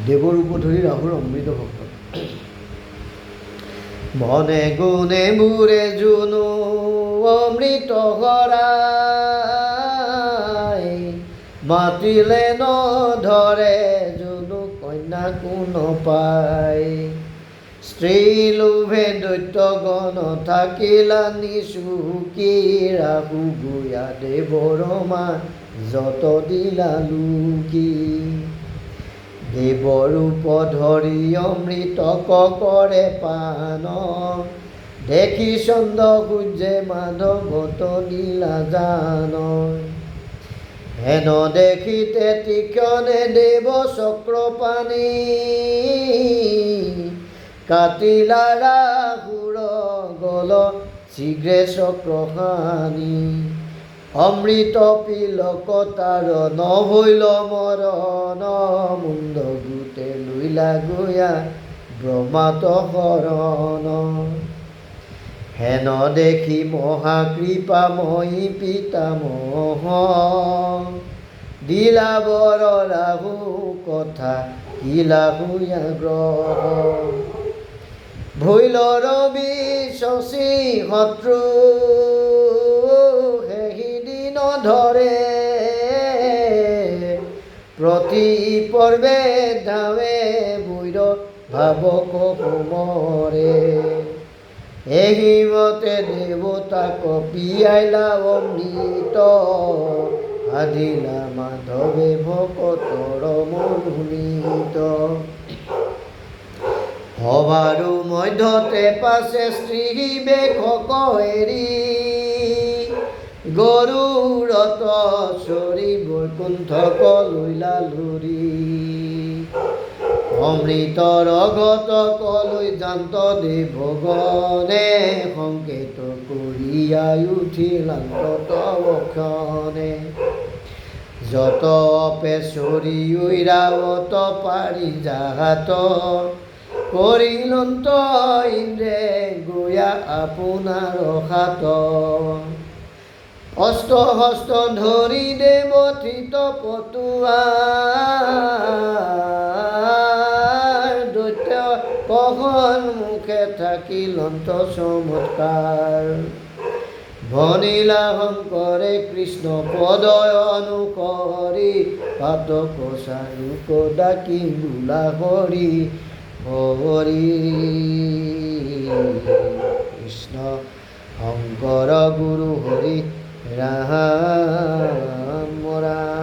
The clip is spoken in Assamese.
দেৱৰূপ ধৰি ৰাহুৰ অমৃত ভক্ত। মনে গুণে মোৰে জুনু অমৃত হৰাই, মাতিলে নধৰে জুনু কন্যা কোন পায়। স্ত্ৰী লোভে দৈত্যগণ থাকিলা নিচুকি, ৰাহু গুয়া দেৱৰ মাজত দিলা লুকি। দেৱৰূপ ধৰি অমৃত কৰে পান, দেখি চন্দ্ৰ সূৰ্যে মাধৱত নীলা জান। হেন দেখিতে তীক্ষ্ণে দেৱ চক্ৰপাণি, কাটিলা ৰাহুৰ গল শীঘ্ৰে চক্ৰহানি। অমৃত পিলক তাৰ নহৈল মৰণ, মুণ্ড গোটে লইলা গয়া ব্ৰহ্মাত শৰণ। হেন দেখি মহাকৃপাময়ী পিতামহ, দিলা বৰ ৰাহু কথা কিলা হুয়া গ্ৰহ। ভৈল ৰবি শশী শত্ৰু সেইদিন ধৰে, প্ৰতি পৰ্বে ধাৱে ভৈৰ ভাৱক সমৰে। এহিমতে দেৱতাক পিয়াইলা অমৃত, সাধিলা মাধৱে ভকতৰ মনোনীত। সবাৰো মধ্যতে পাছে স্ত্ৰী বেশক এৰি, গৰুড়ত চৰি বৈকুণ্ঠক লইলা লৰি। অমৃতৰ ঘটক লৈ যান্ত দেৱগণে, সংকেত কৰিয়াই উঠিলান্ত তৱক্ষণে। যত পেচৰি ঐৰাৱত পাৰিজাত, কৰিলন্ত ইন্দ্ৰে গয়া আপোনাৰ হাত। অস্ত হস্ত ধৰি দেৱ থিত পটুৱাৰ, দৈত্য কহন মুখে থাকিলন্ত চমৎকাৰ। ভনিলা শংকৰে কৃষ্ণ পদয় অনুকৰি, পাতক চানুক ডাকি বোলা হৰি হৰি। কৃষ্ণ শংকৰ গুৰু হৰি ৰাম ৰাম।